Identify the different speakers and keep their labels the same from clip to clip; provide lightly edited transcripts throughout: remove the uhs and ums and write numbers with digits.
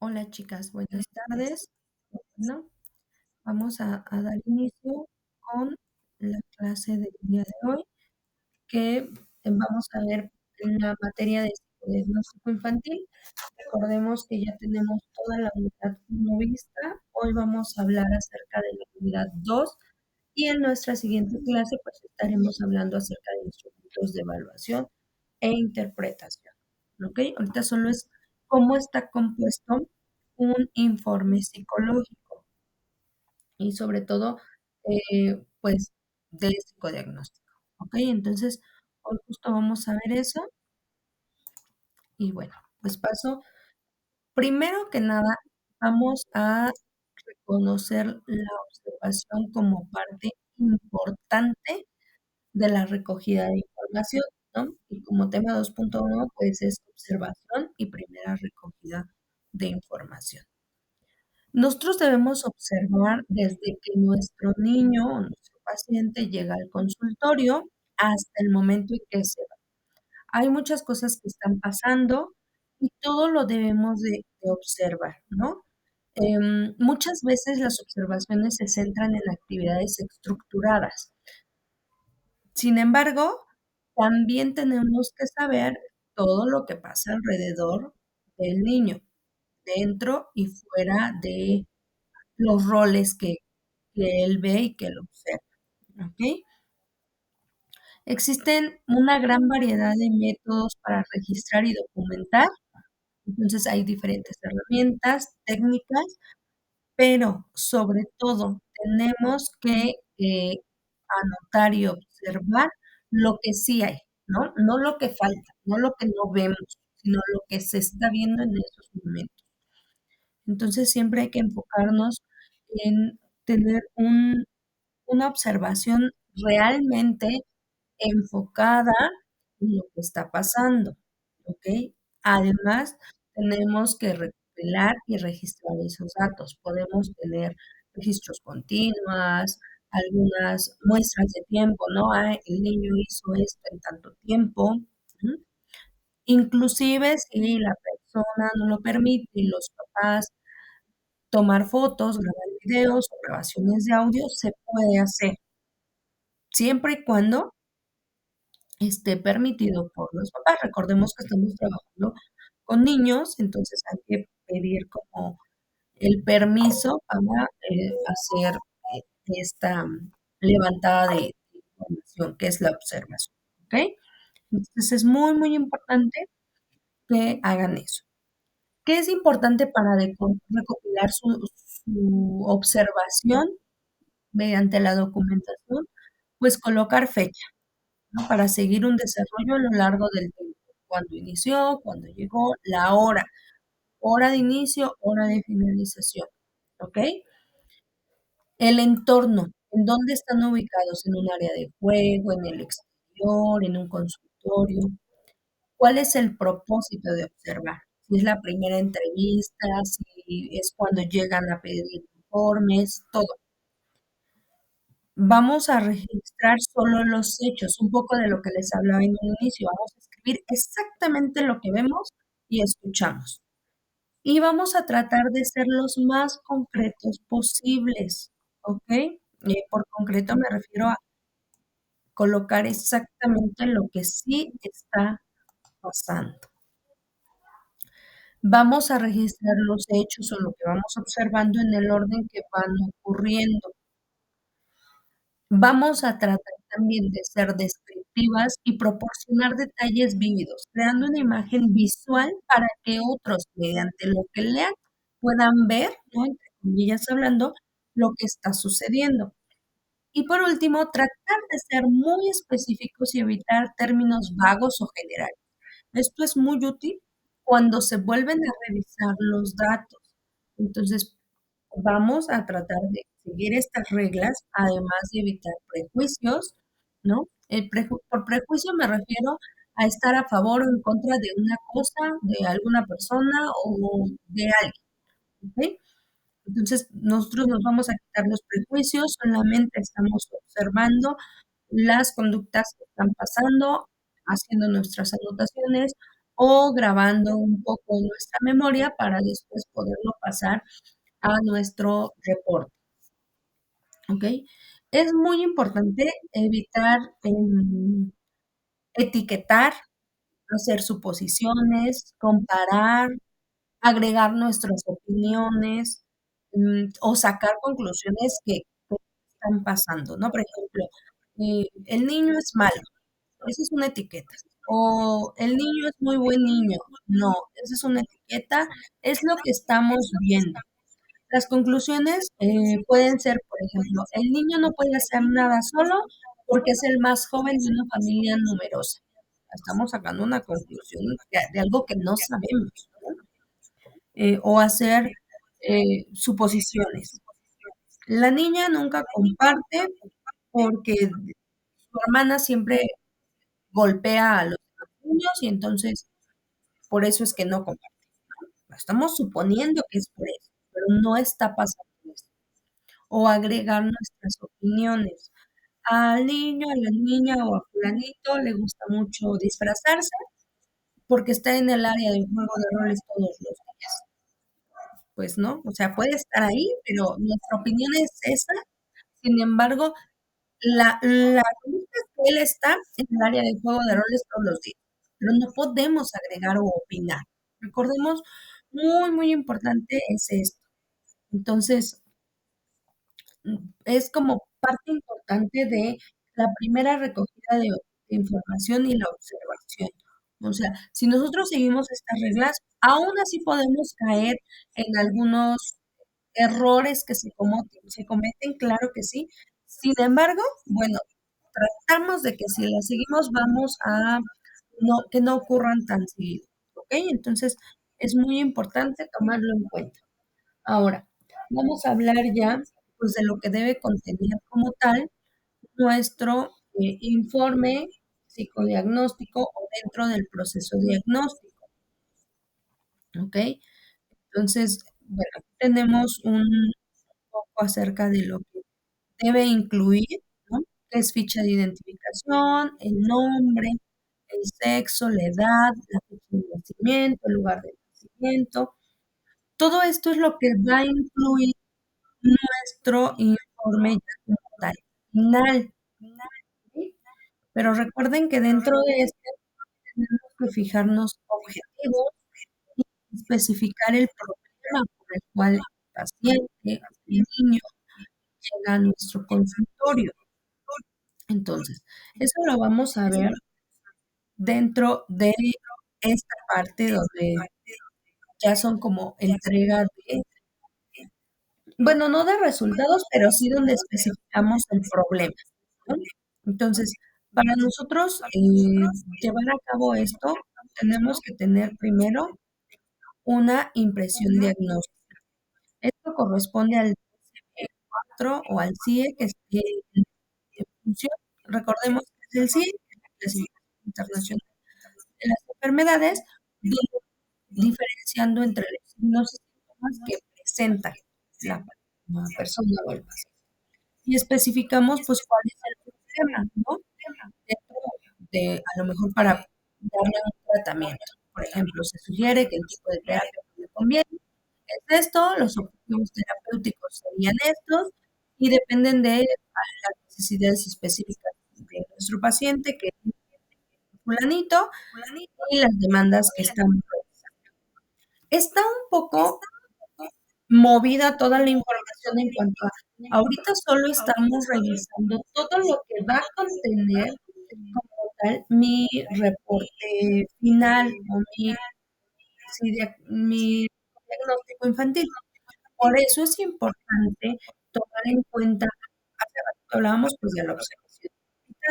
Speaker 1: Hola chicas, buenas tardes. Bueno, vamos a dar inicio con la clase del día de hoy, que vamos a ver en la materia de psicodiagnóstico infantil. Recordemos que ya tenemos toda la unidad 1 vista. Hoy vamos a hablar acerca de la unidad 2 y en nuestra siguiente clase pues estaremos hablando acerca de instrumentos de evaluación e interpretación. ¿Ok? Ahorita solo es cómo está compuesto un informe psicológico y sobre todo, pues, de psicodiagnóstico. ¿Ok? Entonces, hoy justo vamos a ver eso y bueno, pues paso. Primero que nada, vamos a reconocer la observación como parte importante de la recogida de información, ¿no? Y como tema 2.1, pues es observación y primera recogida de información. Nosotros debemos observar desde que nuestro niño o nuestro paciente llega al consultorio hasta el momento en que se va. Hay muchas cosas que están pasando y todo lo debemos de observar, ¿no? Muchas veces las observaciones se centran en actividades estructuradas. Sin embargo, también tenemos que saber todo lo que pasa alrededor del niño, dentro y fuera de los roles que él ve y que él observa, ¿ok? Existen una gran variedad de métodos para registrar y documentar, entonces hay diferentes herramientas, técnicas, pero sobre todo tenemos que anotar y observar lo que sí hay, ¿no? No lo que falta, no lo que no vemos, sino lo que se está viendo en esos momentos. Entonces siempre hay que enfocarnos en tener una observación realmente enfocada en lo que está pasando, ¿ok? Además, tenemos que recopilar y registrar esos datos. Podemos tener registros continuas, algunas muestras de tiempo, ¿no? Ah, el niño hizo esto en tanto tiempo. Ujú. Inclusive si la persona no lo permite y los papás tomar fotos, grabar videos o grabaciones de audio, se puede hacer, siempre y cuando esté permitido por los papás. Recordemos que estamos trabajando con niños, entonces hay que pedir como el permiso para hacer esta levantada de información, que es la observación. ¿Ok? Entonces es muy, muy importante que hagan eso. ¿Qué es importante para recopilar su observación mediante la documentación? Pues colocar fecha, ¿no? Para seguir un desarrollo a lo largo del tiempo. Cuándo inició, cuándo llegó, la hora, hora de inicio, hora de finalización, ¿ok? El entorno, en dónde están ubicados, en un área de juego, en el exterior, en un consultorio. ¿Cuál es el propósito de observar? Si es la primera entrevista, si es cuando llegan a pedir informes, todo. Vamos a registrar solo los hechos, un poco de lo que les hablaba en un inicio. Vamos a escribir exactamente lo que vemos y escuchamos. Y vamos a tratar de ser los más concretos posibles, ¿ok? Por concreto me refiero a colocar exactamente lo que sí está pasando. Vamos a registrar los hechos o lo que vamos observando en el orden que van ocurriendo. Vamos a tratar también de ser descriptivas y proporcionar detalles vívidos, creando una imagen visual para que otros, mediante lo que lean, puedan ver, ¿no? Entre comillas hablando, lo que está sucediendo. Y por último, tratar de ser muy específicos y evitar términos vagos o generales. Esto es muy útil cuando se vuelven a revisar los datos. Entonces, vamos a tratar de seguir estas reglas, además de evitar prejuicios, ¿no? Por prejuicio me refiero a estar a favor o en contra de una cosa, de alguna persona o de alguien, ¿ok? Entonces, nosotros nos vamos a quitar los prejuicios, solamente estamos observando las conductas que están pasando, haciendo nuestras anotaciones, o grabando un poco en nuestra memoria para después poderlo pasar a nuestro reporte, ¿ok? Es muy importante evitar etiquetar, hacer suposiciones, comparar, agregar nuestras opiniones, o sacar conclusiones que están pasando, ¿no? Por ejemplo, el niño es malo, esa es una etiqueta. O el niño es muy buen niño, no, esa es una etiqueta, es lo que estamos viendo. Las conclusiones pueden ser, por ejemplo, el niño no puede hacer nada solo porque es el más joven de una familia numerosa. Estamos sacando una conclusión de algo que no sabemos, ¿no? O hacer suposiciones. La niña nunca comparte porque su hermana siempre golpea a los niños y entonces por eso es que no comparte. Estamos suponiendo que es por eso, pero no está pasando eso. O agregar nuestras opiniones. Al niño, a la niña o a fulanito le gusta mucho disfrazarse porque está en el área de juego de roles todos los días. Pues no, o sea, puede estar ahí, pero nuestra opinión es esa. Sin embargo, la conducta es que él está en el área de juego de roles todos los días, pero no podemos agregar o opinar. Recordemos, muy importante es esto. Entonces, es como parte importante de la primera recogida de información y la observación. O sea, si nosotros seguimos estas reglas, aún así podemos caer en algunos errores que se cometen, claro que sí. Sin embargo, bueno, tratamos de que si las seguimos vamos a que no ocurran tan seguido, ¿ok? Entonces, es muy importante tomarlo en cuenta. Ahora, vamos a hablar ya, pues, de lo que debe contener como tal nuestro, informe psicodiagnóstico o dentro del proceso diagnóstico, ¿ok? Entonces, bueno, aquí tenemos un poco acerca de lo que debe incluir, ¿no? Que es ficha de identificación, el nombre, el sexo, la edad, la fecha de nacimiento, el lugar de nacimiento. Todo esto es lo que va a incluir nuestro informe ya como tal, final, ¿sí? Pero recuerden que dentro de este tenemos que fijarnos objetivos y especificar el problema por el cual el paciente, el niño, llega a nuestro consultorio. Entonces, eso lo vamos a ver dentro de esta parte donde ya son como entrega de, bueno, no de resultados, pero sí donde especificamos el problema, ¿no? Entonces, para nosotros llevar a cabo esto, tenemos que tener primero una impresión diagnóstica. Esto corresponde al DSM-4 o al CIE, que es en función. Recordemos que es el CIE, que es la Clasificación Internacional de las Enfermedades, diferenciando entre los signos y síntomas que presenta la persona o el paciente. Y especificamos pues cuál es el problema, ¿no? Dentro de, a lo mejor para darle un tratamiento. Por ejemplo, se sugiere que el tipo de terapia que le conviene es esto, los objetivos terapéuticos serían estos, y dependen de las necesidades específicas de nuestro paciente, que es fulanito, y las demandas que están. Está un poco movida toda la información en cuanto a, ahorita solo estamos revisando todo lo que va a contener como tal mi reporte final o mi diagnóstico infantil. Por eso es importante tomar en cuenta, hace rato hablábamos pues de la observación,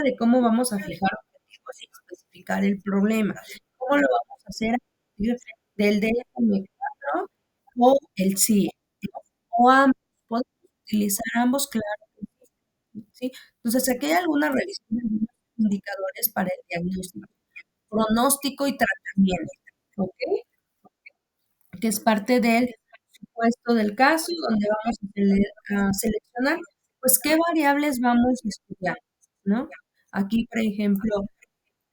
Speaker 1: de cómo vamos a fijar objetivos y especificar el problema, cómo lo vamos a hacer a partir del DSM-4 o el CIE, ¿no? O ambos, podemos utilizar ambos, claro, ¿sí? Entonces, aquí hay alguna revisión de algunos indicadores para el diagnóstico, pronóstico y tratamiento, ¿ok? Que es parte del supuesto del caso, donde vamos a seleccionar, pues, qué variables vamos a estudiar, ¿no? Aquí, por ejemplo,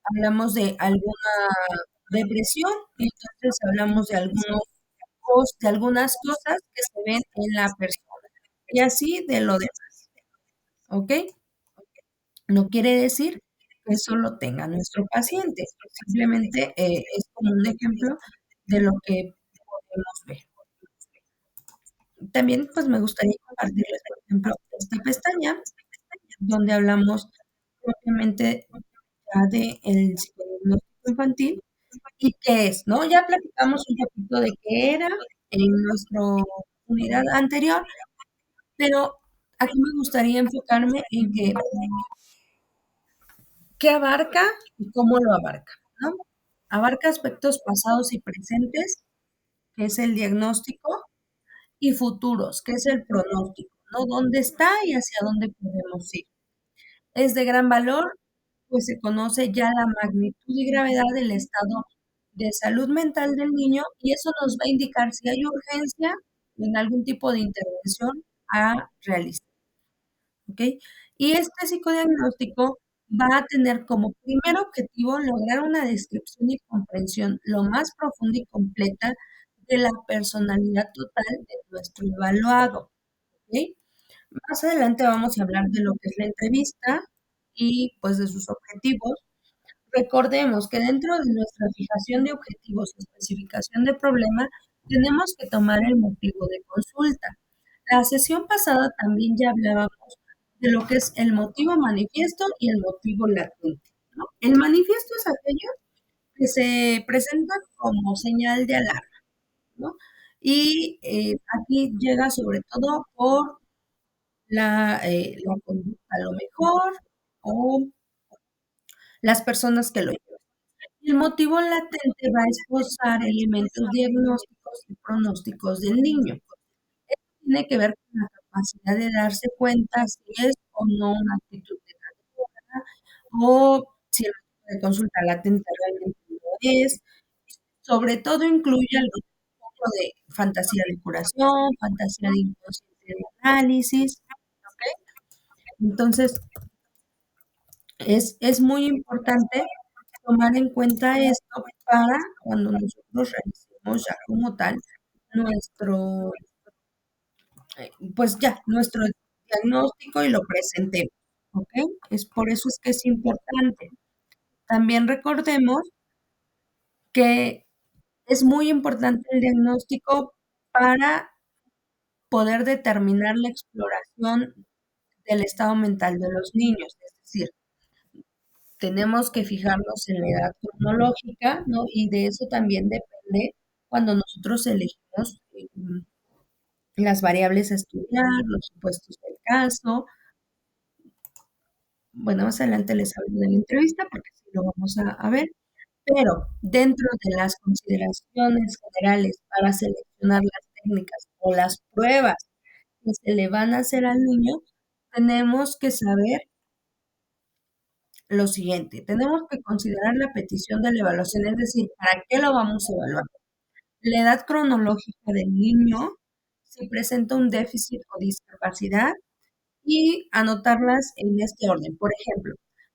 Speaker 1: hablamos de alguna depresión, y entonces hablamos de algunas cosas que se ven en la persona, y así de lo demás, ¿ok? No quiere decir que eso lo tenga nuestro paciente, simplemente es como un ejemplo de lo que podemos ver. También, pues, me gustaría compartirles, por ejemplo, esta pestaña donde hablamos propiamente ya del psicodiagnóstico infantil y qué es, ¿no? Ya platicamos un poquito de qué era en nuestra unidad anterior, pero aquí me gustaría enfocarme en que qué abarca y cómo lo abarca, ¿no? Abarca aspectos pasados y presentes, que es el diagnóstico, y futuros, que es el pronóstico, ¿no? ¿Dónde está y hacia dónde podemos ir? Es de gran valor, pues se conoce ya la magnitud y gravedad del estado de salud mental del niño y eso nos va a indicar si hay urgencia en algún tipo de intervención a realizar, ¿ok? Y este psicodiagnóstico va a tener como primer objetivo lograr una descripción y comprensión lo más profunda y completa de la personalidad total de nuestro evaluado, ¿ok? Más adelante vamos a hablar de lo que es la entrevista y pues de sus objetivos. Recordemos que dentro de nuestra fijación de objetivos y especificación de problema, tenemos que tomar el motivo de consulta. La sesión pasada también ya hablábamos de lo que es el motivo manifiesto y el motivo latente, ¿no? El manifiesto es aquello que se presenta como señal de alarma, ¿no? Y aquí llega sobre todo por la conducta a lo mejor o las personas que lo llevan. El motivo latente va a esbozar elementos diagnósticos y pronósticos del niño. Esto tiene que ver con la capacidad de darse cuenta si es o no una actitud negativa o si el motivo de consulta latente realmente lo es. Sobre todo incluye algún poco de fantasía de curación, fantasía de inconsciente de análisis, ¿ok? Entonces, es muy importante tomar en cuenta esto para cuando nosotros realicemos ya como tal nuestro, pues ya, nuestro diagnóstico y lo presentemos, ¿ok? Es por eso es que es importante. También recordemos que es muy importante el diagnóstico para poder determinar la exploración del estado mental de los niños, es decir, tenemos que fijarnos en la edad cronológica, ¿no? Y de eso también depende cuando nosotros elegimos las variables a estudiar, los supuestos del caso. Bueno, más adelante les hablo de la entrevista porque sí lo vamos a ver, pero dentro de las consideraciones generales para seleccionar las técnicas o las pruebas que se le van a hacer al niño, tenemos que saber lo siguiente, tenemos que considerar la petición de la evaluación, es decir, ¿para qué lo vamos a evaluar? La edad cronológica del niño, si presenta un déficit o discapacidad, y anotarlas en este orden. Por ejemplo,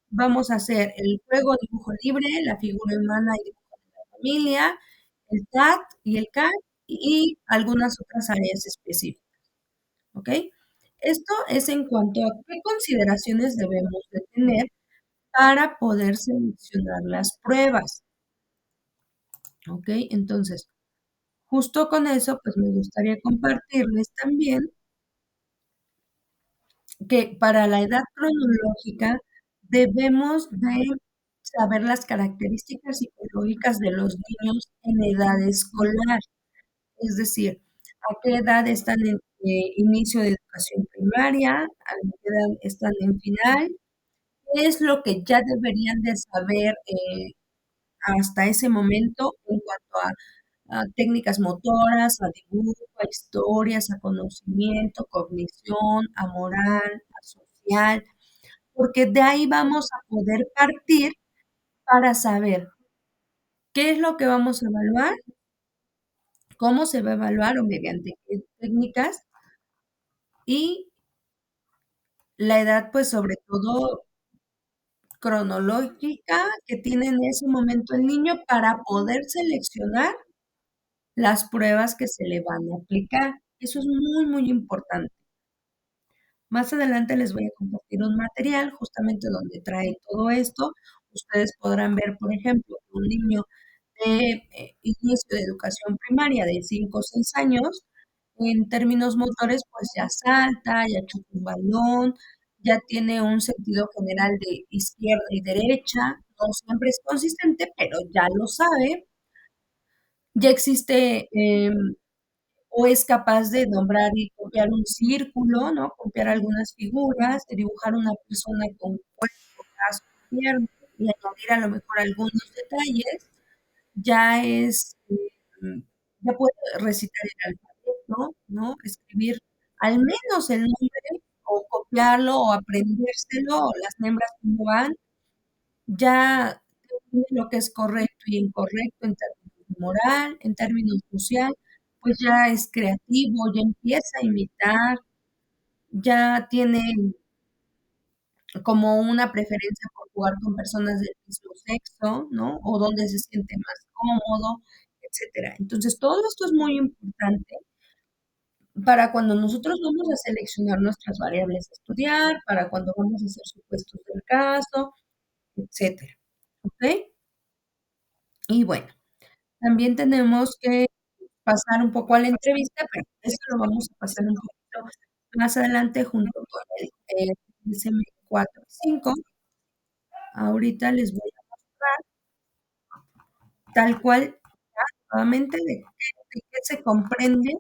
Speaker 1: vamos a hacer el juego dibujo libre, la figura humana y dibujo de la familia, el TAT y el CAT y algunas otras áreas específicas. ¿Ok? Esto es en cuanto a qué consideraciones debemos de tener para poder seleccionar las pruebas. ¿Ok? Entonces, justo con eso, pues me gustaría compartirles también que para la edad cronológica debemos de saber las características psicológicas de los niños en edad escolar, es decir, a qué edad están en inicio de educación primaria, a qué edad están en final, qué es lo que ya deberían de saber hasta ese momento en cuanto a técnicas motoras, a dibujo, a historias, a conocimiento, cognición, a moral, a social, porque de ahí vamos a poder partir para saber qué es lo que vamos a evaluar, cómo se va a evaluar o mediante qué técnicas y la edad, pues sobre todo cronológica que tiene en ese momento el niño para poder seleccionar las pruebas que se le van a aplicar. Eso es muy, muy importante. Más adelante les voy a compartir un material justamente donde trae todo esto. Ustedes podrán ver, por ejemplo, un niño de inicio de educación primaria de 5 o 6 años, en términos motores, pues ya salta, ya chupa un balón, ya tiene un sentido general de izquierda y derecha, no siempre es consistente, pero ya lo sabe. Ya existe o es capaz de nombrar y copiar un círculo, ¿no? Copiar algunas figuras, de dibujar una persona con cuerpo, brazos, piernas y añadir a lo mejor algunos detalles, ya es, ya puede recitar el alfabeto, ¿no? Escribir al menos el nombre o copiarlo o aprendérselo, o las hembras cómo van, ya define lo que es correcto y incorrecto en términos de moral, en términos social, pues ya es creativo, ya empieza a imitar, ya tiene como una preferencia por jugar con personas del mismo sexo, ¿no? O donde se siente más cómodo, etcétera. Entonces, todo esto es muy importante para cuando nosotros vamos a seleccionar nuestras variables a estudiar, para cuando vamos a hacer supuestos del caso, etcétera. ¿Ok? Y bueno, también tenemos que pasar un poco a la entrevista, pero eso lo vamos a pasar un poquito más adelante junto con el DSM-4 y 5. Ahorita les voy a mostrar tal cual, ya nuevamente, de qué se comprende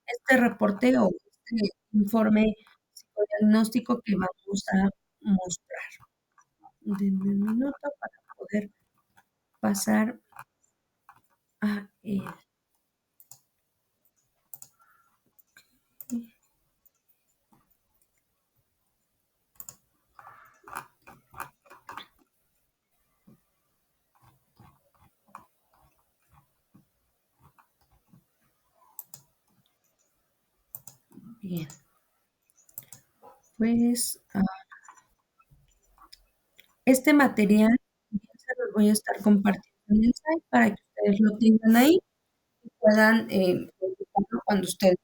Speaker 1: este reporte o este informe psicodiagnóstico que vamos a mostrar. Denme un minuto para poder pasar a él. Bien, pues este material también se los voy a estar compartiendo en el site para que ustedes lo tengan ahí y puedan consultarlo cuando ustedes.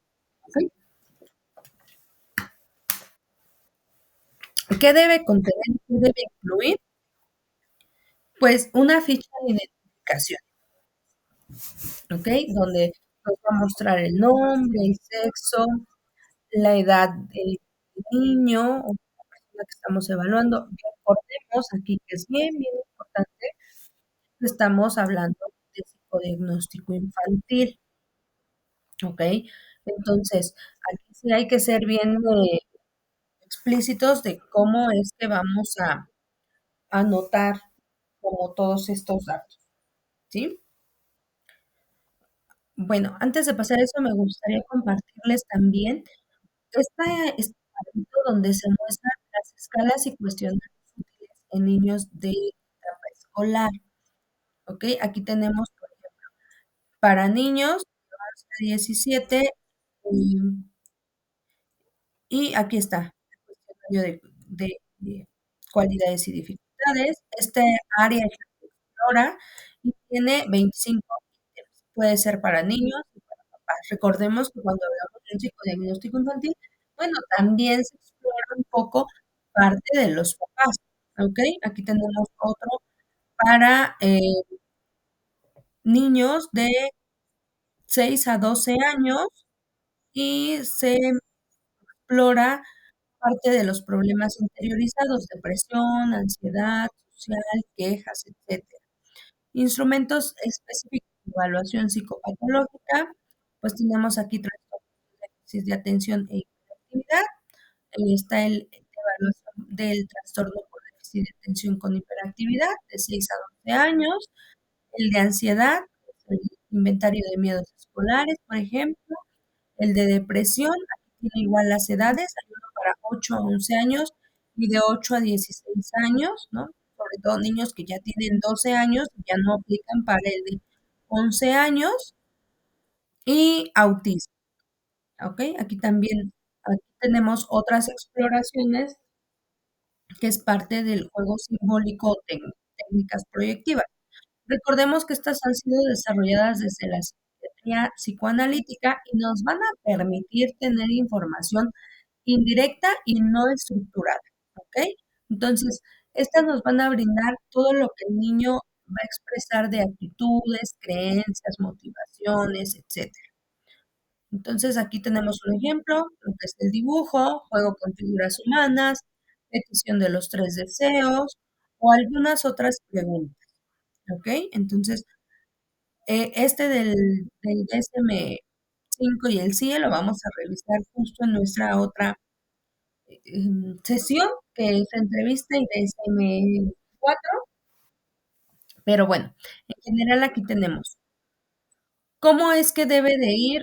Speaker 1: ¿Ok? ¿Qué debe contener? ¿Qué debe incluir? Pues una ficha de identificación, ¿ok? Donde nos va a mostrar el nombre, el sexo, la edad del niño o la persona que estamos evaluando. Recordemos aquí que es bien, bien importante que estamos hablando de psicodiagnóstico infantil, ¿ok? Entonces, aquí sí hay que ser bien explícitos de cómo es que vamos a anotar como todos estos datos, ¿sí? Bueno, antes de pasar a eso, me gustaría compartirles también este cuadrito donde se muestran las escalas y cuestionarios útiles en niños de etapa escolar, ¿ok? Aquí tenemos, por ejemplo, para niños de 11 a 17, y aquí está el cuestionario de cualidades y dificultades. Este área es la que explora y tiene 25 ítems. Puede ser para niños y para papás. Recordemos que cuando hablamos de un psicodiagnóstico infantil, bueno, también se explora un poco parte de los papás, ¿ok? Aquí tenemos otro para niños de 6 a 12 años y se explora parte de los problemas interiorizados, depresión, ansiedad social, quejas, etcétera. Instrumentos específicos de evaluación psicopatológica, pues tenemos aquí trastornos de déficit de atención e hiperactividad. Ahí está el de evaluación del trastorno por déficit de atención con hiperactividad de 6 a 12 años. El de ansiedad, el inventario de miedos escolares, por ejemplo. El de depresión, aquí tiene igual las edades, hay uno para 8 a 11 años y de 8 a 16 años, ¿no? Sobre todo niños que ya tienen 12 años, ya no aplican para el de 11 años y autismo, ¿ok? Aquí también, aquí tenemos otras exploraciones que es parte del juego simbólico o técnicas proyectivas. Recordemos que estas han sido desarrolladas desde la psiquiatría psicoanalítica y nos van a permitir tener información indirecta y no estructurada, ¿ok? Entonces, estas nos van a brindar todo lo que el niño va a expresar de actitudes, creencias, motivaciones, etcétera. Entonces, aquí tenemos un ejemplo, lo que es el dibujo, juego con figuras humanas, petición de los tres deseos o algunas otras preguntas, ¿ok? Entonces, este del DSM-5 y el CIE lo vamos a revisar justo en nuestra otra sesión, que es entrevista y DSM-4, pero bueno, en general aquí tenemos. ¿Cómo es que debe de ir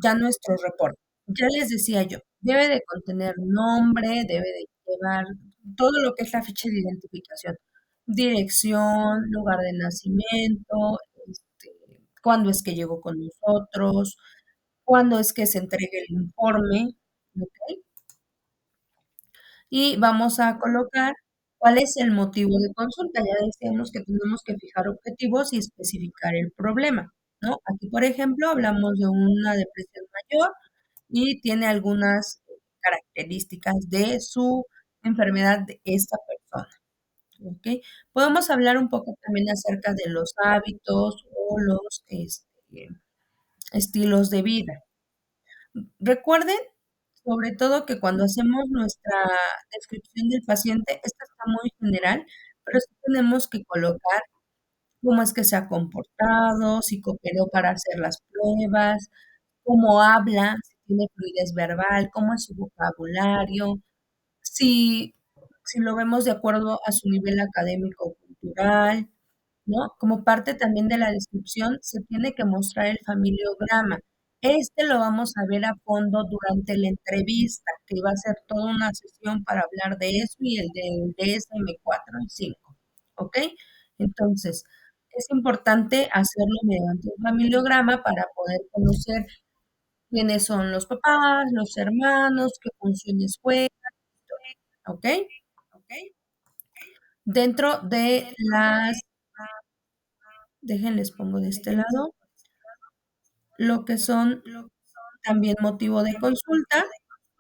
Speaker 1: ya nuestro reporte? Ya les decía yo, debe de contener nombre, debe de llevar todo lo que es la ficha de identificación, dirección, lugar de nacimiento, cuándo es que llegó con nosotros, cuándo es que se entrega el informe, ¿ok? Y vamos a colocar cuál es el motivo de consulta. Ya decíamos que tenemos que fijar objetivos y especificar el problema, ¿no? Aquí, por ejemplo, hablamos de una depresión mayor y tiene algunas características de su enfermedad de esta persona, ¿ok? Podemos hablar un poco también acerca de los hábitos o los estilos de vida. Recuerden, sobre todo, que cuando hacemos nuestra descripción del paciente, esta está muy general, pero sí tenemos que colocar cómo es que se ha comportado, si cooperó para hacer las pruebas, cómo habla, si tiene fluidez verbal, cómo es su vocabulario, si, si lo vemos de acuerdo a su nivel académico o cultural, ¿no? Como parte también de la descripción, se tiene que mostrar el familiograma. Este lo vamos a ver a fondo durante la entrevista, que va a ser toda una sesión para hablar de eso y el del DSM-4 y 5, ¿ok? Entonces, es importante hacerlo mediante un familiograma para poder conocer quiénes son los papás, los hermanos, qué funciones juegan, ¿ok? Dentro de déjenles pongo de este lado, lo que son también motivo de consulta,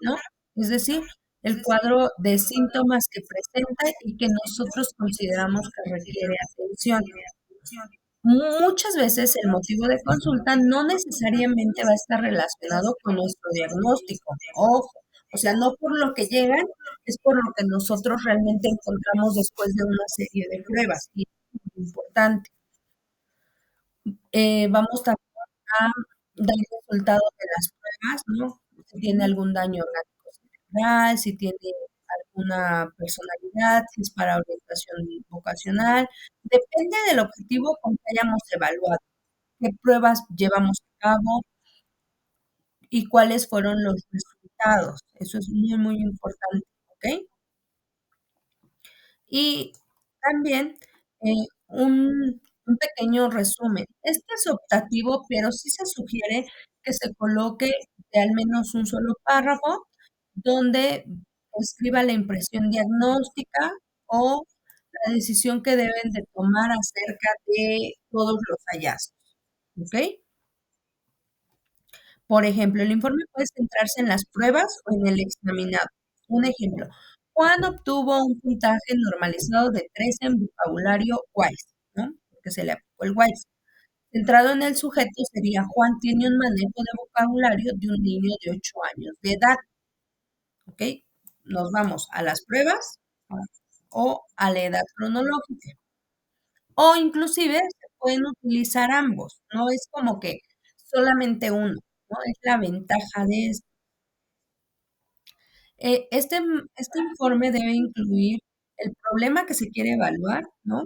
Speaker 1: ¿no? Es decir, el cuadro de síntomas que presenta y que nosotros consideramos que requiere atención. Muchas veces el motivo de consulta no necesariamente va a estar relacionado con nuestro diagnóstico. Ojo, o sea, no por lo que llegan, es por lo que nosotros realmente encontramos después de una serie de pruebas. Y es muy importante. Vamos también a dar resultados de las pruebas, ¿no? Si tiene algún daño orgánico cerebral, si tiene alguna personalidad, si es para orientación vocacional. Depende del objetivo con que hayamos evaluado, qué pruebas llevamos a cabo y cuáles fueron los resultados. Eso es muy, muy importante, ¿ok? Y también un pequeño resumen. Este es optativo, pero sí se sugiere que se coloque de al menos un solo párrafo donde escriba la impresión diagnóstica o la decisión que deben de tomar acerca de todos los hallazgos. ¿Ok? Por ejemplo, el informe puede centrarse en las pruebas o en el examinado. Un ejemplo, Juan obtuvo un puntaje normalizado de 3 en vocabulario WISE, ¿no? Porque se le aplicó el WISE. Centrado en el sujeto sería Juan tiene un manejo de vocabulario de un niño de 8 años de edad, ¿ok? Nos vamos a las pruebas o a la edad cronológica. O inclusive se pueden utilizar ambos, no es como que solamente uno, ¿no? Es la ventaja de esto. Este informe debe incluir el problema que se quiere evaluar, ¿no?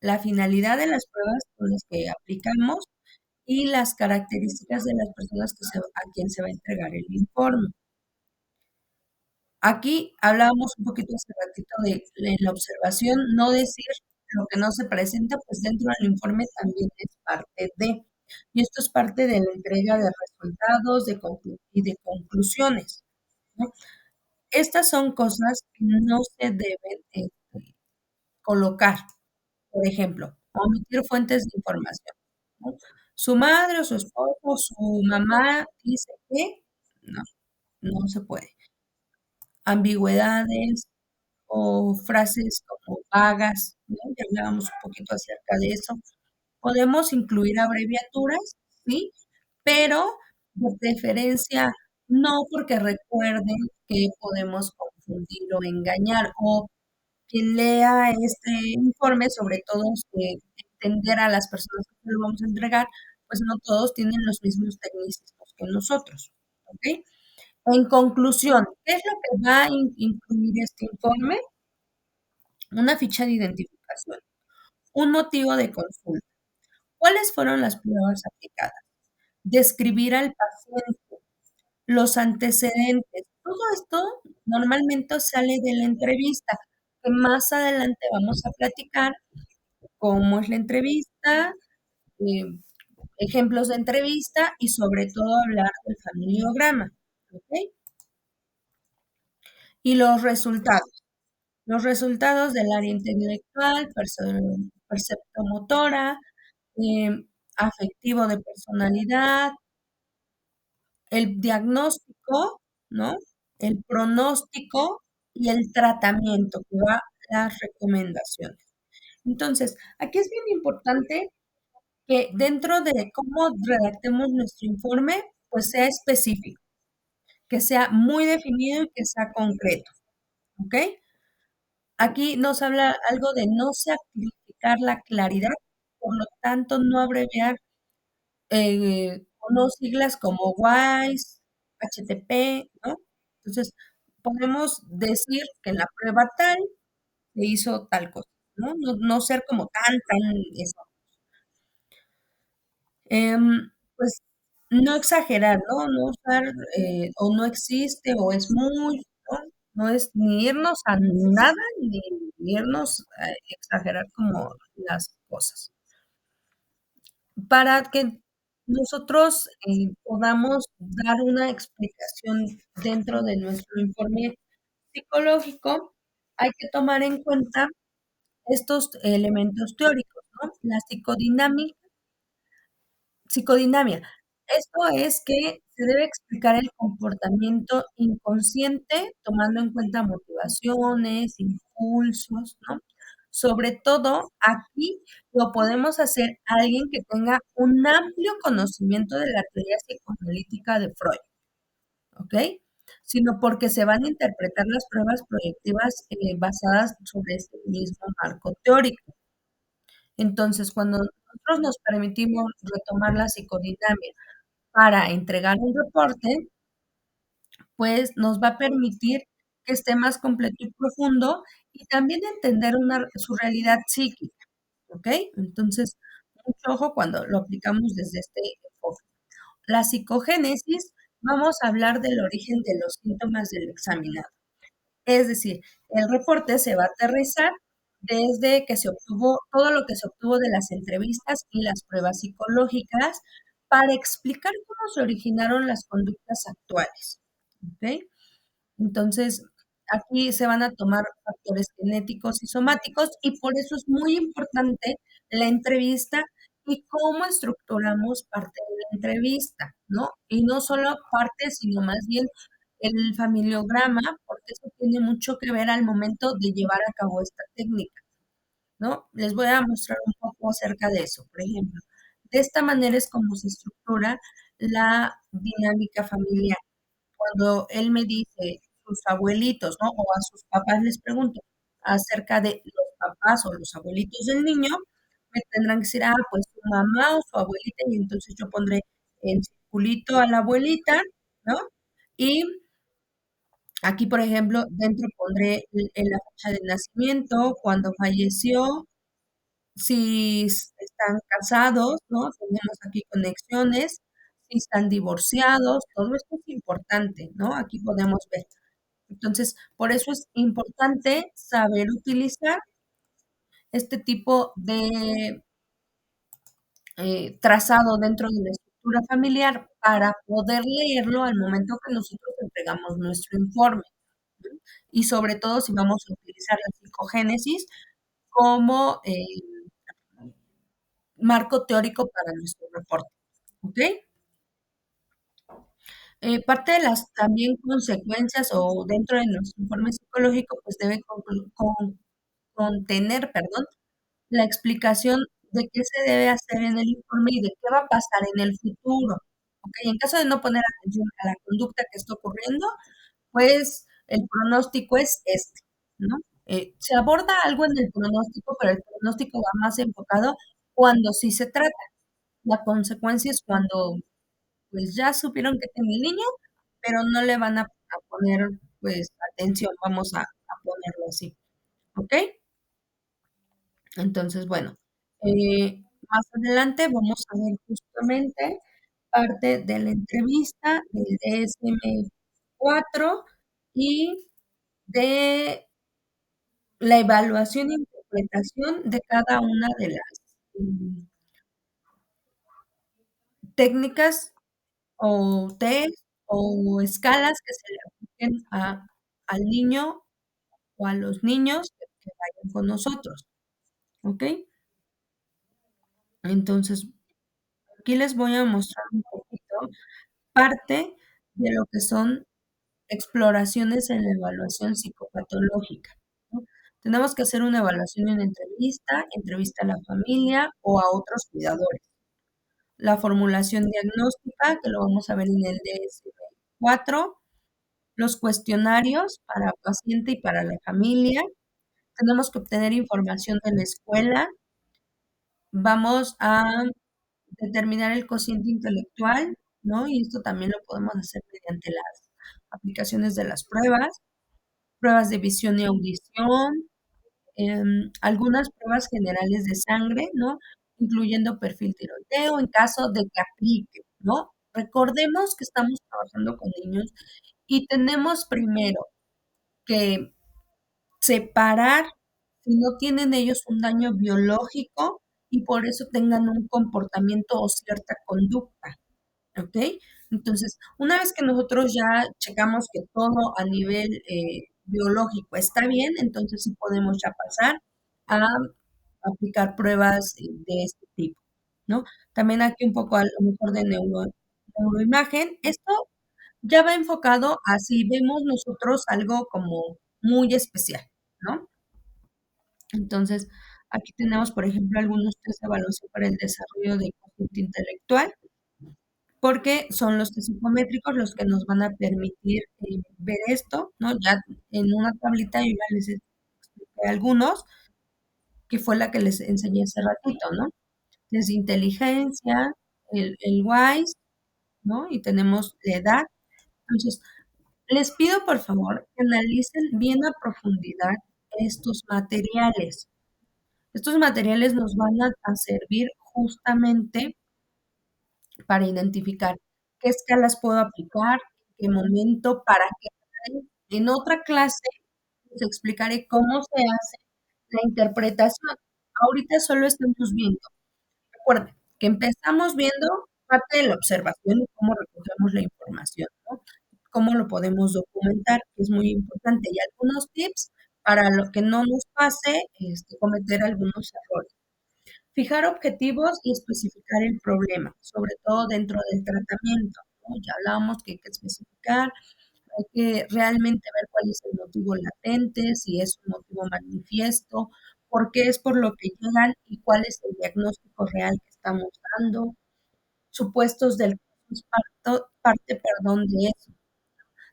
Speaker 1: La finalidad de las pruebas con las que aplicamos y las características de las personas a quien se va a entregar el informe. Aquí hablábamos un poquito hace ratito de la observación, no decir lo que no se presenta, pues dentro del informe también es parte de, y esto es parte de la entrega de resultados y de conclusiones, ¿no? estas son cosas que no se deben, colocar. Por ejemplo, omitir fuentes de información, ¿no? Su madre o su esposo o su mamá dice que no, no se puede. Ambigüedades o frases como vagas, ¿no? Ya hablábamos un poquito acerca de eso. Podemos incluir abreviaturas, ¿sí? Pero de preferencia no, porque recuerden que podemos confundir o engañar, o quien lea este informe, sobre todo, entender a las personas que se lo vamos a entregar, pues no todos tienen los mismos tecnicismos que nosotros, ¿ok? En conclusión, ¿qué es lo que va a incluir este informe? Una ficha de identificación, un motivo de consulta, cuáles fueron las pruebas aplicadas, describir al paciente, los antecedentes. Todo esto normalmente sale de la entrevista, que más adelante vamos a platicar cómo es la entrevista, eh, ejemplos de entrevista y sobre todo hablar del familiograma. ¿Ok? Y los resultados. Los resultados del área intelectual, perceptomotora, eh, afectivo de personalidad, el diagnóstico, ¿no? El pronóstico y el tratamiento que va las recomendaciones. Entonces, aquí es bien importante que dentro de cómo redactemos nuestro informe, pues sea específico, que sea muy definido y que sea concreto, ¿ok? Aquí nos habla algo de no sacrificar la claridad, por lo tanto, no abreviar unos siglas como WISE, HTTP, ¿no? Entonces, podemos decir que en la prueba tal se hizo tal cosa, ¿no? No ser como tan eso. Pues no exagerar, ¿no? No usar o no existe o es muy, ¿no? No es ni irnos a nada ni irnos a exagerar como las cosas. Para que nosotros podamos dar una explicación dentro de nuestro informe psicológico, hay que tomar en cuenta estos elementos teóricos, ¿no? La psicodinamia. Esto es que se debe explicar el comportamiento inconsciente tomando en cuenta motivaciones, impulsos, ¿no? Sobre todo aquí lo podemos hacer alguien que tenga un amplio conocimiento de la teoría psicoanalítica de Freud, ¿ok? Sino porque se van a interpretar las pruebas proyectivas basadas sobre este mismo marco teórico. Entonces, cuando nosotros nos permitimos retomar la psicodinamia para entregar un reporte, pues nos va a permitir que esté más completo y profundo y también entender su realidad psíquica, ¿ok? Entonces, mucho ojo cuando lo aplicamos desde este enfoque. La psicogénesis, vamos a hablar del origen de los síntomas del examinado. Es decir, el reporte se va a aterrizar desde que se obtuvo todo lo que se obtuvo de las entrevistas y las pruebas psicológicas para explicar cómo se originaron las conductas actuales. ¿Ok? Entonces, aquí se van a tomar factores genéticos y somáticos y por eso es muy importante la entrevista y cómo estructuramos parte de la entrevista, ¿no? Y no solo parte, sino más bien el familiograma, porque eso tiene mucho que ver al momento de llevar a cabo esta técnica, ¿no? Les voy a mostrar un poco acerca de eso, por ejemplo. De esta manera es como se estructura la dinámica familiar cuando él me dice sus abuelitos, ¿no? O a sus papás les pregunto acerca de los papás o los abuelitos del niño, me tendrán que decir, ah, pues su mamá o su abuelita, y entonces yo pondré en circulito a la abuelita, ¿no? Y aquí, por ejemplo, dentro pondré la fecha de nacimiento, cuando falleció, si están casados, ¿no? Tenemos aquí conexiones, si están divorciados, todo esto es importante, ¿no? Aquí podemos ver. Entonces, por eso es importante saber utilizar este tipo de trazado dentro de la estructura familiar para poder leerlo al momento que nosotros entregamos nuestro informe. Y sobre todo si vamos a utilizar la psicogénesis como marco teórico para nuestro reporte, ¿ok? Parte de las también consecuencias o dentro de nuestro informe psicológico, pues debe contener, perdón, la explicación de qué se debe hacer en el informe y de qué va a pasar en el futuro. ¿Ok? En caso de no poner atención a la conducta que está ocurriendo, pues el pronóstico es este, ¿no? Se aborda algo en el pronóstico, pero el pronóstico va más enfocado cuando sí se trata. La consecuencia es cuando pues ya supieron que tiene el niño, pero no le van a poner pues atención, vamos a ponerlo así, ¿ok? Entonces, bueno, más adelante vamos a ver justamente parte de la entrevista del DSM-4 y de la evaluación e interpretación de cada una de las técnicas o test o escalas que se le apliquen al niño o a los niños que vayan con nosotros, ¿ok? Entonces, aquí les voy a mostrar un poquito parte de lo que son exploraciones en la evaluación psicopatológica, ¿no? Tenemos que hacer una evaluación en entrevista, entrevista a la familia o a otros cuidadores. La formulación diagnóstica, que lo vamos a ver en el DSM-4, los cuestionarios para paciente y para la familia. Tenemos que obtener información de la escuela. Vamos a determinar el cociente intelectual, ¿no? Y esto también lo podemos hacer mediante las aplicaciones de las pruebas de visión y audición, algunas pruebas generales de sangre, ¿no? Incluyendo perfil tiroteo en caso de que aplique, ¿no? Recordemos que estamos trabajando con niños y tenemos primero que separar si no tienen ellos un daño biológico y por eso tengan un comportamiento o cierta conducta. ¿Ok? Entonces, una vez que nosotros ya checamos que todo a nivel biológico está bien, entonces sí podemos ya pasar a aplicar pruebas de este tipo, ¿no? También aquí un poco a lo mejor de neuroimagen. Esto ya va enfocado a si vemos nosotros algo como muy especial, ¿no? Entonces, aquí tenemos, por ejemplo, algunos test de evaluación para el desarrollo de cociente intelectual porque son los test psicométricos los que nos van a permitir ver esto, ¿no? Ya en una tablita yo ya les expliqué algunos, que fue la que les enseñé hace ratito, ¿no? Desde inteligencia, el WISE, ¿no? Y tenemos la edad. Entonces, les pido por favor que analicen bien a profundidad estos materiales. Estos materiales nos van a servir justamente para identificar qué escalas puedo aplicar, en qué momento, para qué. En otra clase les explicaré cómo se hace la interpretación. Ahorita solo estamos viendo. Recuerden que empezamos viendo parte de la observación y cómo recogemos la información, ¿no? Cómo lo podemos documentar, que es muy importante, y algunos tips para lo que no nos pase cometer algunos errores. Fijar objetivos y especificar el problema, sobre todo dentro del tratamiento, ¿no? Ya hablábamos que hay que especificar, hay que realmente ver cuál es el motivo latente, si es un motivo manifiesto, por qué es por lo que llegan y cuál es el diagnóstico real que estamos dando. Supuestos del caso es parte, perdón, de eso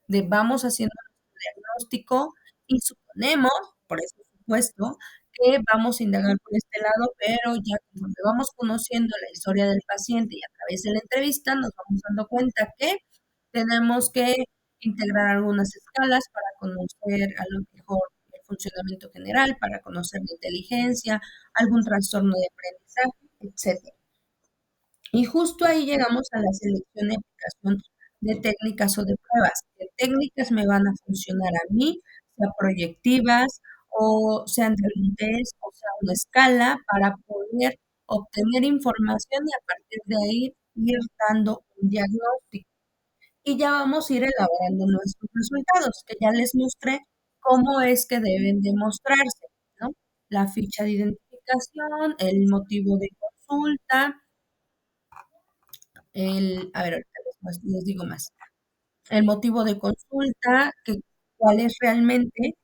Speaker 1: de vamos haciendo nuestro diagnóstico y suponemos, por ese supuesto, que vamos a indagar por este lado, pero ya cuando vamos conociendo la historia del paciente y a través de la entrevista nos vamos dando cuenta que tenemos que integrar algunas escalas para conocer a lo mejor el funcionamiento general, para conocer la inteligencia, algún trastorno de aprendizaje, etcétera. Y justo ahí llegamos a la selección y aplicación de técnicas o de pruebas. ¿Qué técnicas me van a funcionar a mí, sea proyectivas o sean de algún test o sea una escala para poder obtener información y a partir de ahí ir dando un diagnóstico? Y ya vamos a ir elaborando nuestros resultados, que ya les mostré cómo es que deben demostrarse, ¿no? La ficha de identificación, el motivo de consulta, a ver, ahorita les digo más. El motivo de consulta, que cuál es realmente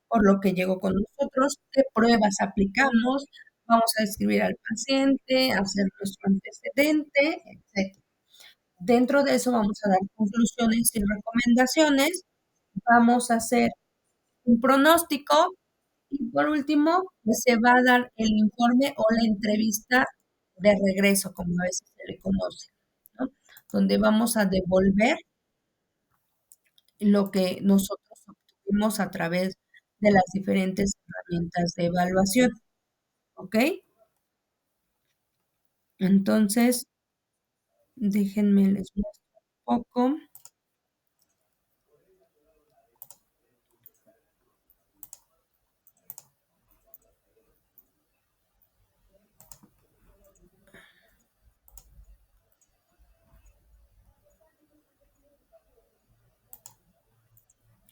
Speaker 1: por lo que llegó con nosotros, qué pruebas aplicamos, vamos a describir al paciente, hacer nuestro antecedente, etcétera. Dentro de eso vamos a dar conclusiones y recomendaciones, vamos a hacer un pronóstico y por último, pues se va a dar el informe o la entrevista de regreso, como a veces se le conoce, ¿no? Donde vamos a devolver lo que nosotros obtuvimos a través de las diferentes herramientas de evaluación, ¿ok? Entonces, déjenme les muestro un poco.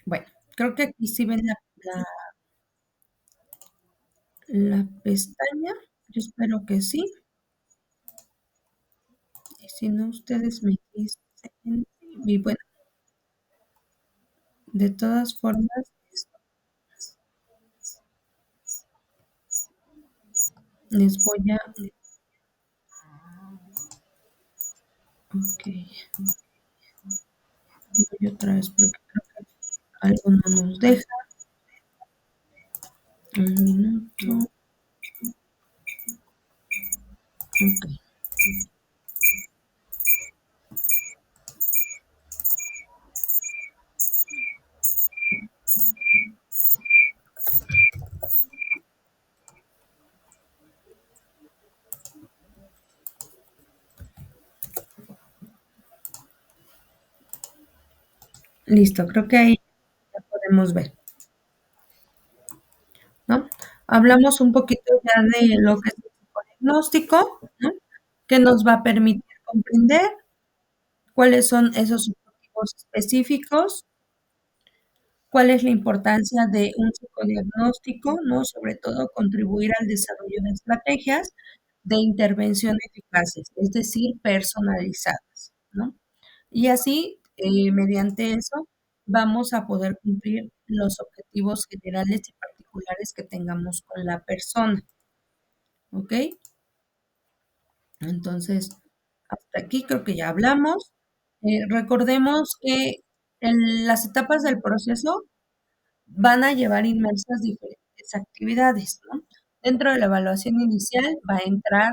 Speaker 1: Bueno, creo que aquí sí ven la pestaña. Yo espero que sí. Y si no, ustedes me dicen. Y bueno, de todas formas, les voy a... Ok, voy otra vez porque creo que algo no nos deja. Un minuto. Ok, listo, creo que ahí ya podemos ver, ¿no? Hablamos un poquito ya de lo que es el psicodiagnóstico, ¿no? Que nos va a permitir comprender cuáles son esos objetivos específicos, cuál es la importancia de un psicodiagnóstico, ¿no? Sobre todo contribuir al desarrollo de estrategias de intervención eficaces, es decir, personalizadas, ¿no? Y así, mediante eso, vamos a poder cumplir los objetivos generales y particulares que tengamos con la persona, ¿ok? Entonces, hasta aquí creo que ya hablamos. Recordemos que las etapas del proceso van a llevar inmersas diferentes actividades, ¿no? Dentro de la evaluación inicial va a entrar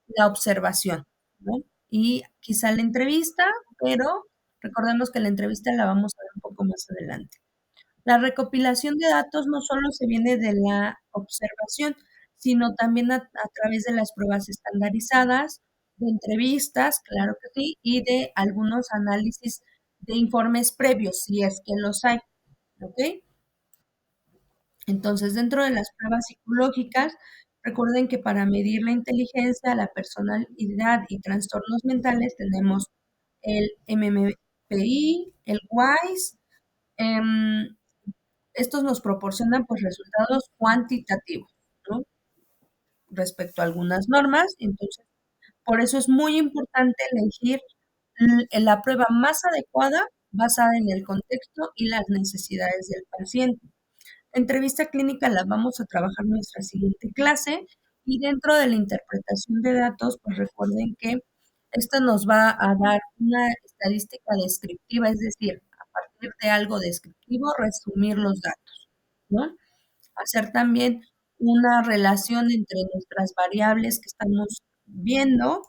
Speaker 1: la observación, ¿no? Y quizá la entrevista, pero recordemos que la entrevista la vamos a ver un poco más adelante. La recopilación de datos no solo se viene de la observación, sino también a través de las pruebas estandarizadas, de entrevistas, claro que sí, y de algunos análisis de informes previos, si es que los hay, ¿ok? Entonces, dentro de las pruebas psicológicas, recuerden que para medir la inteligencia, la personalidad y trastornos mentales tenemos el MMPI, el WISE. Estos nos proporcionan pues resultados cuantitativos, ¿no? Respecto a algunas normas. Entonces, por eso es muy importante elegir la prueba más adecuada basada en el contexto y las necesidades del paciente. Entrevista clínica la vamos a trabajar en nuestra siguiente clase y dentro de la interpretación de datos, pues recuerden que esto nos va a dar una estadística descriptiva, es decir, a partir de algo descriptivo, resumir los datos, ¿no? Hacer también una relación entre nuestras variables que estamos viendo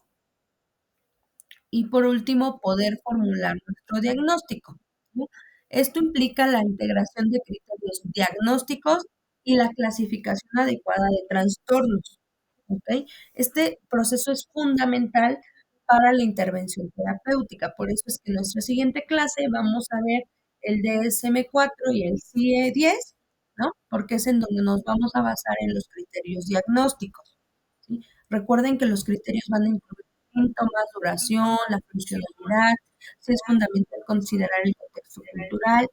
Speaker 1: y por último, poder formular nuestro diagnóstico, ¿no? Esto implica la integración de criterios diagnósticos y la clasificación adecuada de trastornos, ¿ok? Este proceso es fundamental para la intervención terapéutica. Por eso es que en nuestra siguiente clase vamos a ver el DSM-4 y el CIE-10, ¿no? Porque es en donde nos vamos a basar en los criterios diagnósticos, ¿sí? Recuerden que los criterios van a incluir síntomas, duración, la funcionalidad, si es fundamental considerar el contexto cultural,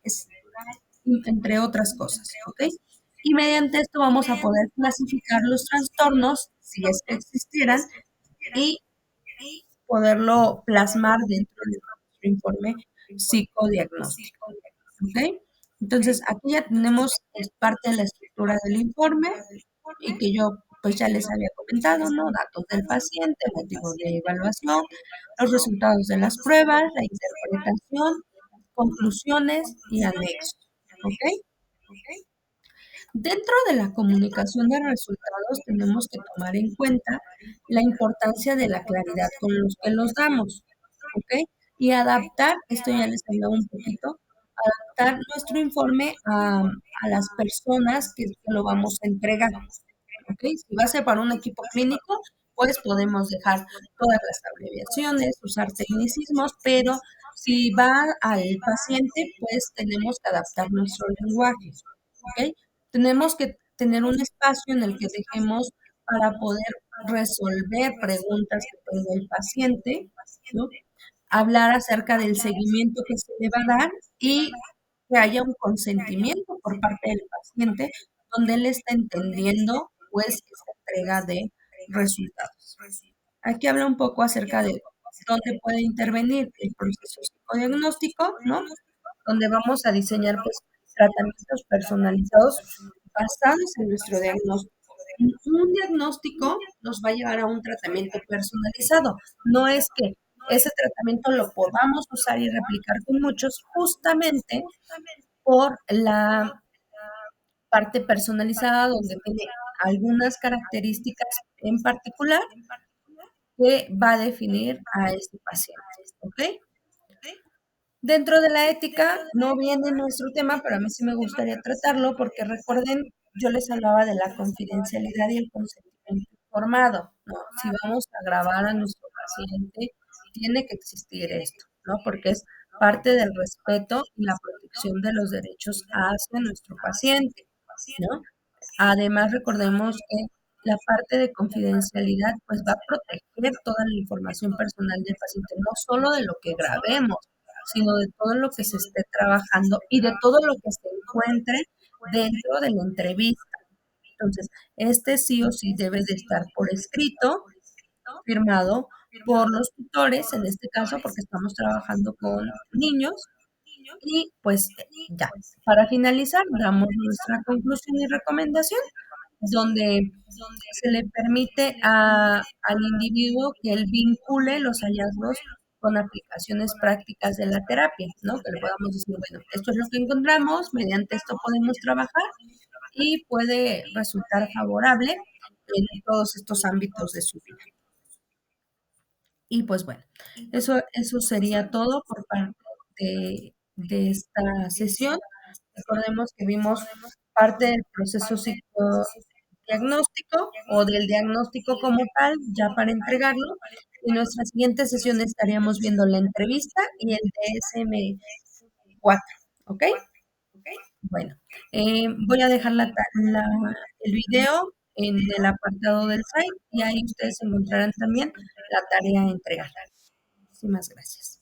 Speaker 1: entre otras cosas, ¿ok? Y mediante esto vamos a poder clasificar los trastornos, si es que existieran, y poderlo plasmar dentro de nuestro informe psicodiagnóstico, ¿ok? Entonces, aquí ya tenemos parte de la estructura del informe y que yo pues ya les había comentado, ¿no? Datos del paciente, motivos de evaluación, los resultados de las pruebas, la interpretación, conclusiones y anexos, ¿ok? Dentro de la comunicación de resultados tenemos que tomar en cuenta la importancia de la claridad con los que los damos, ¿ok? Y adaptar, esto ya les hablaba un poquito, adaptar nuestro informe a las personas que lo vamos a entregar, ¿ok? Si va a ser para un equipo clínico, pues podemos dejar todas las abreviaciones, usar tecnicismos, pero si va al paciente, pues tenemos que adaptar nuestro lenguaje, ¿ok? Tenemos que tener un espacio en el que dejemos para poder resolver preguntas que tenga el paciente, ¿no? Hablar acerca del seguimiento que se le va a dar y que haya un consentimiento por parte del paciente donde él está entendiendo pues esta entrega de resultados. Aquí habla un poco acerca de dónde puede intervenir el proceso psicodiagnóstico, ¿no? Donde vamos a diseñar pues tratamientos personalizados basados en nuestro diagnóstico. Un diagnóstico nos va a llevar a un tratamiento personalizado. No es que ese tratamiento lo podamos usar y replicar con muchos, justamente por la parte personalizada donde tiene algunas características en particular que va a definir a este paciente, ¿ok? Dentro de la ética no viene nuestro tema, pero a mí sí me gustaría tratarlo porque recuerden, yo les hablaba de la confidencialidad y el consentimiento informado, ¿no? Si vamos a grabar a nuestro paciente, tiene que existir esto, ¿no? Porque es parte del respeto y la protección de los derechos hacia nuestro paciente, ¿no? Además, recordemos que la parte de confidencialidad pues va a proteger toda la información personal del paciente, no solo de lo que grabemos, sino de todo lo que se esté trabajando y de todo lo que se encuentre dentro de la entrevista. Entonces, este sí o sí debe de estar por escrito, firmado por los tutores, en este caso, porque estamos trabajando con niños. Y pues ya, para finalizar, damos nuestra conclusión y recomendación donde se le permite al individuo que él vincule los hallazgos con aplicaciones prácticas de la terapia, ¿no? Que le podamos decir, bueno, esto es lo que encontramos, mediante esto podemos trabajar y puede resultar favorable en todos estos ámbitos de su vida. Y pues bueno, eso sería todo por parte de esta sesión. Recordemos que vimos parte del proceso psicodiagnóstico o del diagnóstico como tal, ya para entregarlo. En nuestra siguiente sesión estaríamos viendo la entrevista y el DSM-4, ¿ok? Bueno, voy a dejar el video en el apartado del site y ahí ustedes encontrarán también la tarea a entregar. Muchísimas gracias.